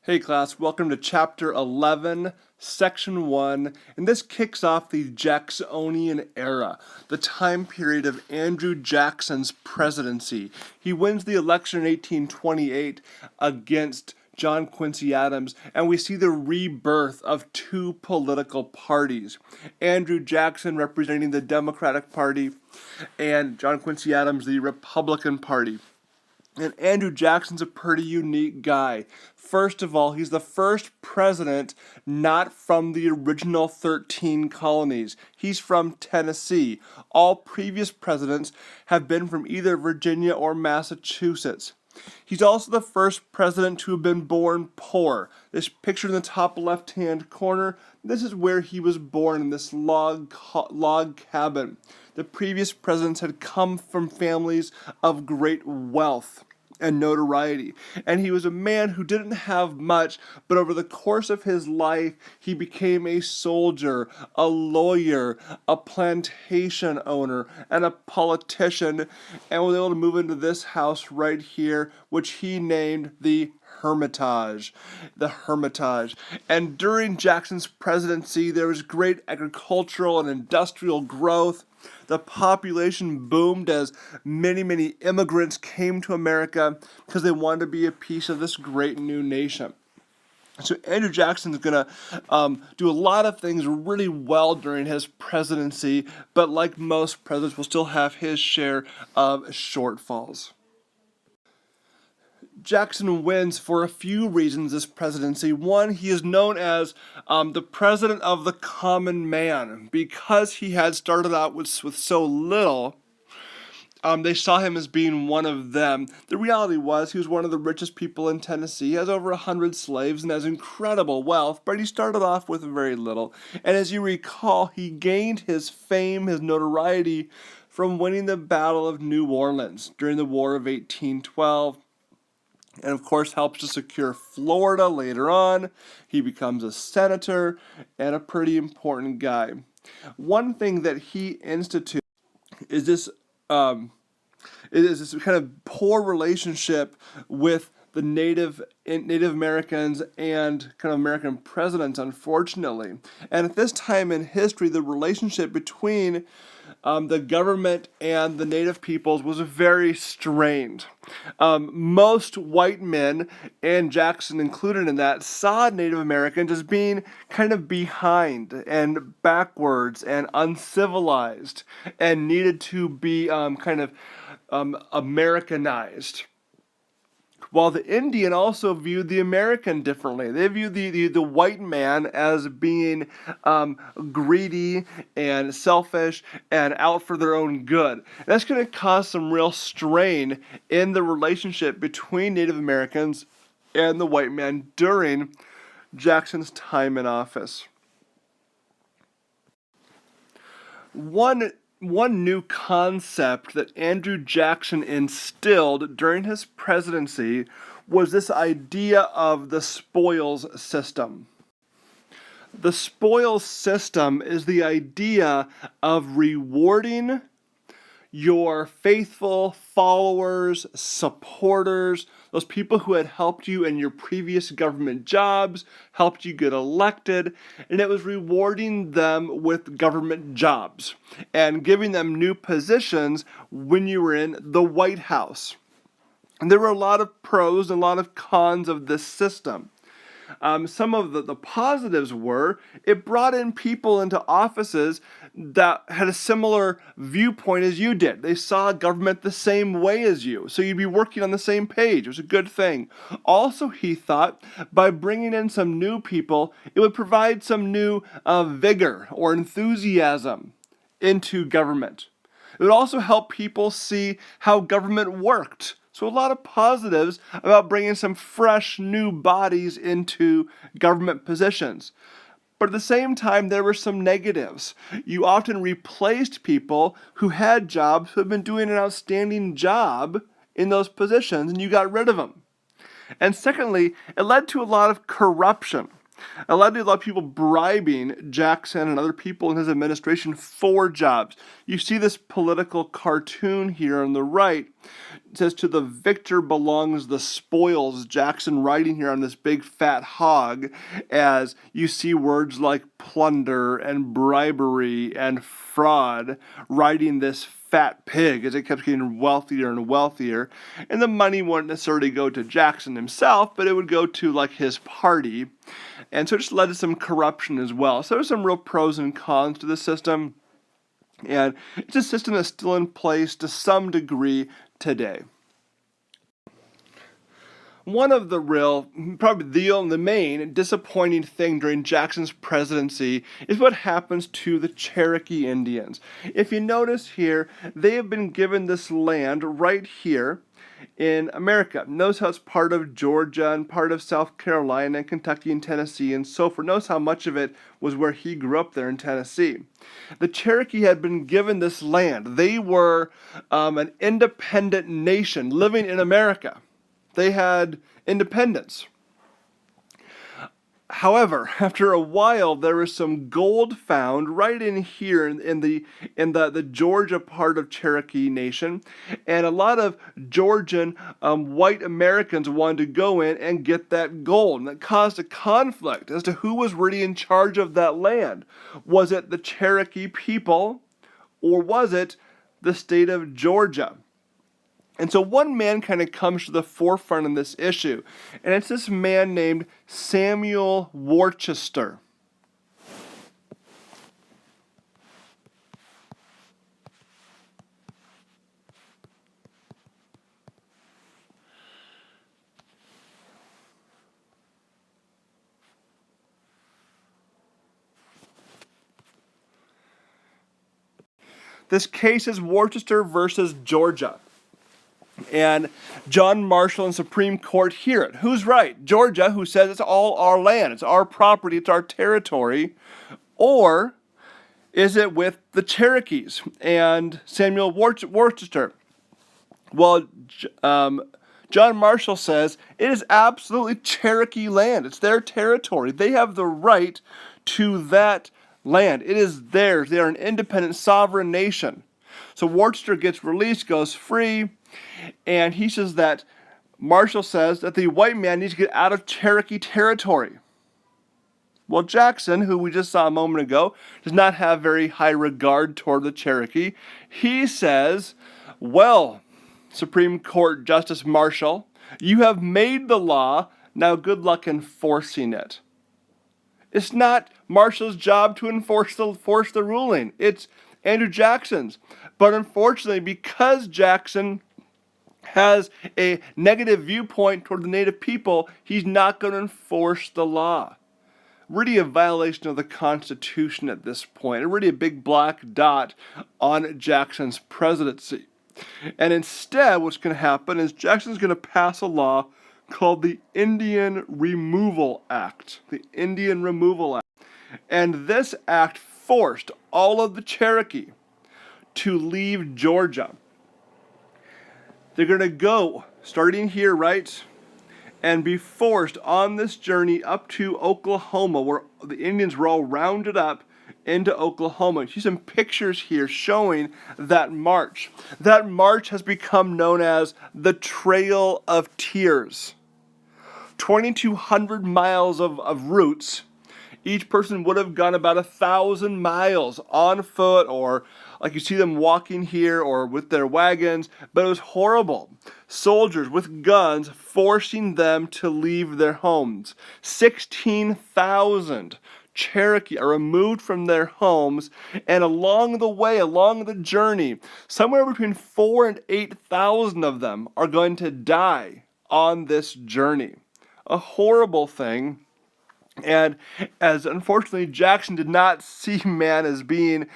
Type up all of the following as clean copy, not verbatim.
Hey class, welcome to chapter 11, section 1, and this kicks off the Jacksonian Era, the time period of Andrew Jackson's presidency. He wins the election in 1828 against John Quincy Adams, and we see the rebirth of two political parties. Andrew Jackson representing the Democratic Party, and John Quincy Adams the Republican Party. And Andrew Jackson's a pretty unique guy. First of all, he's the first president not from the original 13 colonies. He's from Tennessee. All previous presidents have been from either Virginia or Massachusetts. He's also the first president to have been born poor. This picture in the top left-hand corner, this is where he was born, in this log cabin. The previous presidents had come from families of great wealth and notoriety. And he was a man who didn't have much, but over the course of his life, he became a soldier, a lawyer, a plantation owner, and a politician, and was able to move into this house right here, which he named the Hermitage. The Hermitage. And during Jackson's presidency, there was great agricultural and industrial growth. The population boomed as many immigrants came to America because they wanted to be a piece of this great new nation. So Andrew Jackson is going to do a lot of things really well during his presidency, but like most presidents, will still have his share of shortfalls. Jackson wins for a few reasons this presidency. One, he is known as the president of the common man. Because he had started out with so little, they saw him as being one of them. The reality was he was one of the richest people in Tennessee. He has over 100 slaves and has incredible wealth, but he started off with very little. And as you recall, he gained his fame, his notoriety, from winning the Battle of New Orleans during the War of 1812. And of course helps to secure Florida later on. He becomes a senator and a pretty important guy. One thing that he institutes is this kind of poor relationship with the Native Americans and kind of American presidents, unfortunately. And at this time in history, the relationship between the government and the native peoples was very strained. Most white men, and Jackson included in that, saw Native Americans as being kind of behind and backwards and uncivilized and needed to be Americanized. While the Indian also viewed the American differently. They viewed the white man as being greedy and selfish and out for their own good. And that's going to cause some real strain in the relationship between Native Americans and the white man during Jackson's time in office. One new concept that Andrew Jackson instilled during his presidency was this idea of the spoils system. The spoils system is the idea of rewarding your faithful followers, supporters, those people who had helped you in your previous government jobs, helped you get elected, and it was rewarding them with government jobs and giving them new positions when you were in the White House. And there were a lot of pros and a lot of cons of this system. Some of the positives were it brought in people into offices that had a similar viewpoint as you did. They saw government the same way as you, so you'd be working on the same page. It was a good thing. Also, he thought by bringing in some new people, it would provide some new vigor or enthusiasm into government. It would also help people see how government worked. So a lot of positives about bringing some fresh new bodies into government positions. But at the same time, there were some negatives. You often replaced people who had jobs, who had been doing an outstanding job in those positions, and you got rid of them. And secondly, it led to a lot of corruption. A lot of people bribing Jackson and other people in his administration for jobs. You see this political cartoon here on the right. It says, "To the victor belongs the spoils." Jackson riding here on this big fat hog, as you see words like plunder and bribery and fraud riding this fat pig as it kept getting wealthier and wealthier. And the money wouldn't necessarily go to Jackson himself, but it would go to like his party. And so it just led to some corruption as well. So there's some real pros and cons to the system. And it's a system that's still in place to some degree today. One of the probably the main disappointing thing during Jackson's presidency is what happens to the Cherokee Indians. If you notice here, they have been given this land right here in America. Notice how it's part of Georgia and part of South Carolina and Kentucky and Tennessee and so forth. Notice how much of it was where he grew up there in Tennessee. The Cherokee had been given this land. They were an independent nation living in America. They had independence. However, after a while, there was some gold found right in here in the Georgia part of Cherokee Nation, and a lot of Georgian white Americans wanted to go in and get that gold, and that caused a conflict as to who was really in charge of that land. Was it the Cherokee people, or was it the state of Georgia? And so one man kind of comes to the forefront in this issue, and it's this man named Samuel Worcester. This case is Worcester versus Georgia. And John Marshall and Supreme Court hear it. Who's right? Georgia, who says it's all our land, it's our property, it's our territory, or is it with the Cherokees and Samuel Worcester? Well, John Marshall says it is absolutely Cherokee land. It's their territory. They have the right to that land. It is theirs. They are an independent, sovereign nation. So Worcester gets released, goes free, and he says that Marshall says that the white man needs to get out of Cherokee territory. Well, Jackson, who we just saw a moment ago, does not have very high regard toward the Cherokee. He says, well, Supreme Court Justice Marshall, you have made the law, now good luck enforcing it. It's not Marshall's job to enforce the ruling. It's Andrew Jackson's. But unfortunately, because Jackson has a negative viewpoint toward the native people, he's not going to enforce the law. Really a violation of the Constitution at this point, and really a big black dot on Jackson's presidency. And instead, what's going to happen is Jackson's going to pass a law called the Indian Removal Act. The Indian Removal Act. And this act forced all of the Cherokee to leave Georgia. They're going to go, starting here, right, and be forced on this journey up to Oklahoma, where the Indians were all rounded up into Oklahoma. You see some pictures here showing that march. That march has become known as the Trail of Tears. 2,200 miles of routes. Each person would have gone about 1,000 miles on foot, or like you see them walking here, or with their wagons, but it was horrible. Soldiers with guns forcing them to leave their homes. 16,000 Cherokee are removed from their homes, and along the way, along the journey, somewhere between 4,000 and 8,000 of them are going to die on this journey. A horrible thing. And as unfortunately Jackson did not see man as being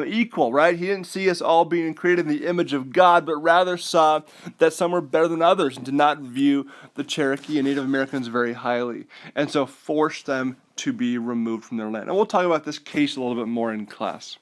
equal, right? He didn't see us all being created in the image of God, but rather saw that some were better than others and did not view the Cherokee and Native Americans very highly, and so forced them to be removed from their land. And we'll talk about this case a little bit more in class.